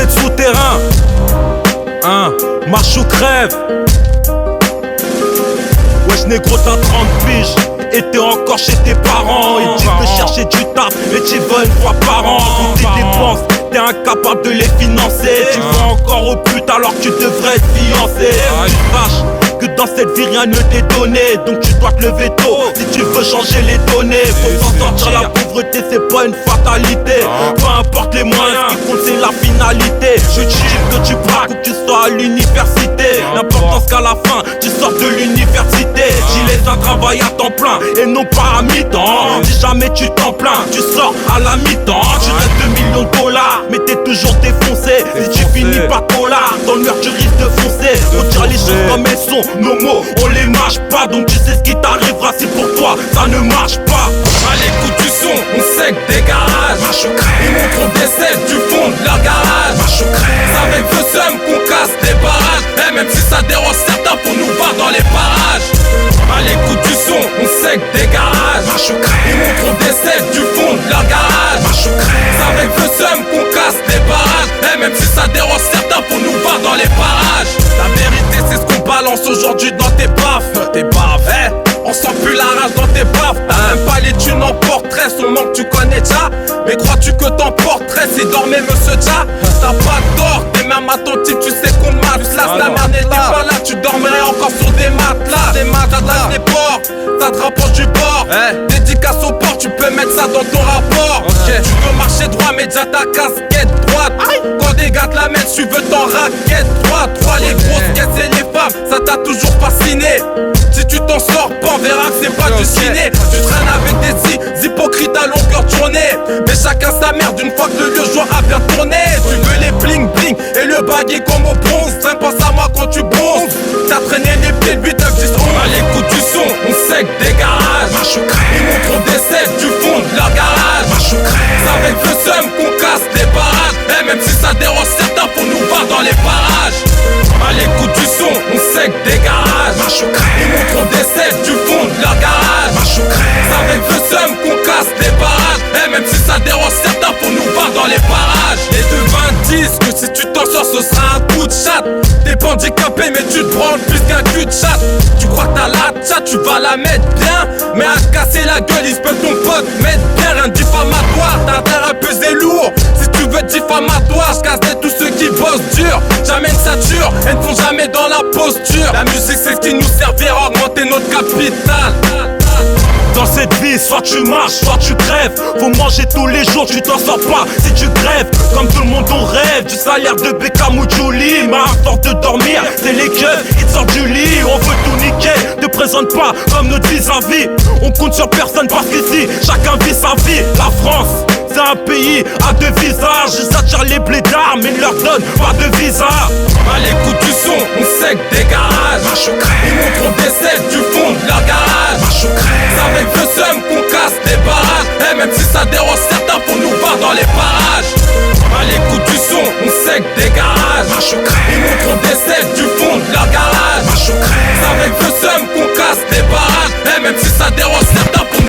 c'est de souterrain. Marche ou crève. Wesh négro t'as 30 piges et t'es encore chez tes parents. Ils disent de chercher du taf mais tu vas une fois par an. Toutes tes dépenses, t'es incapable de les financer. Tu vas encore au pute alors que tu devrais être fiancé. Tu saches que dans cette vie rien ne t'est donné, donc tu dois te lever tôt si tu veux changer les données. Faut s'en sortir, la pauvreté c'est pas une fatalité. Peu importe les moyens, ce qui compte c'est la finalité. Je dis que tu braques ou que tu sois à l'université. L'important c'est qu'à la fin tu sors de l'université. J'ai les un travail à temps plein et non pas à mi-temps. Si jamais tu t'en plains, tu sors à la mi-temps. Tu restes 2 millions de dollars mais t'es toujours défoncé. Si tu finis pas ton lard, dans le mur tu risques de foncer. Faut dire les choses comme elles sont. Nos mots, on les mâche pas, donc tu sais ce qui t'arrivera si pour toi ça ne marche pas. À l'écoute du son, on sait que des garages marche ou crève. Ils montrent des scènes du fond de leur garage marche ou crève. C'est avec le seum qu'on casse des barrages. Et même si ça dérange certains pour nous voir dans les parages. À l'écoute du son, on sait que des garages marche ou crève. Ils montrent des scènes du fond de leur garage marche ou crève. C'est avec le seum qu'on casse des barrages. Et même si ça dérange certains pour nous voir dans les parages. La vérité c'est ce qu'on balance aujourd'hui dans tes baffes. On sent plus la rage dans tes baffes. T'as même pas les thunes en portrait, son manque tu connais déjà. Mais crois-tu que ton portrait c'est dormir monsieur déjà? T'as pas tort, t'es même attentif, tu sais qu'on matelas. La merde n'était pas là, tu dormirais encore sur des matelas. Des matelas, des ports, ça te rapproche du port. Dédicace au port, tu peux mettre ça dans ton rapport. Tu veux marcher droit, mais déjà ta casquette droite. Quand des gars te la mettent, tu veux ton raquette droite. Toi les grosses caisses et les femmes, ça t'a toujours fasciné. Si tu t'en sors pas, on verra que c'est pas du ciné. Tu traînes avec des hypocrites à longueur de journée. Mais chacun sa merde une fois que le jour a bien tourné. Tu veux les bling bling et le baguet comme au bronze. Traîne pense à moi quand tu bronzes. T'as traîné les pieds, 8, 9, 10, 11. À l'écoute du son, on sait que des garages marche ou crève. Ils montrent des scènes du fond de leur garage marche ou crève. C'est avec le seum qu'on casse des barrages. Et même si ça dérange certains pour nous voir dans les parages. À l'écoute du son, on sait que des garages marche ou crève. Ils montrent des scènes du fond de leur garage marche ou crève. C'est avec le seum qu'on casse des barrages. Et même si ça dérange certains pour nous voir dans les parages. Les devins disent que si tu t'en sors ce sera un coup de chatte. T'es pas handicapé mais tu te branles plus qu'un cul de chatte. Tu crois que t'as la chatte, tu vas la mettre bien. Mais à te casser la gueule, ils se peuvent ton pote mettre bien. Rien de diffamatoire, t'as intérêt à peser lourd. Si tu veux diffamatoire, je casse tous ceux qui bossent dur. Jamais ne sature, elles ne font jamais dans la posture. La musique c'est ce qui nous servira à augmenter notre capital. Dans cette vie, soit tu marches, soit tu crèves. Faut manger tous les jours, tu t'en sors pas si tu grèves. Comme tout le monde on rêve du salaire de Beckham ou Jolie. Mais à force de dormir, c'est les keufs, ils te sortent du lit. On veut tout niquer, te présente pas comme notre vis-à-vis. On compte sur personne parce qu'ici, chacun vit sa vie. La France, c'est un pays à 2 visages. Ils attirent les blédards mais ne leur donnent pas de visa. À l'écoute du son, on sait que des garages marche ou crève. Ils montrent des scènes du fond de leur garage marche ou crève. C'est avec le seum qu'on casse des barrages. Et même si ça dérange certains pour nous voir dans les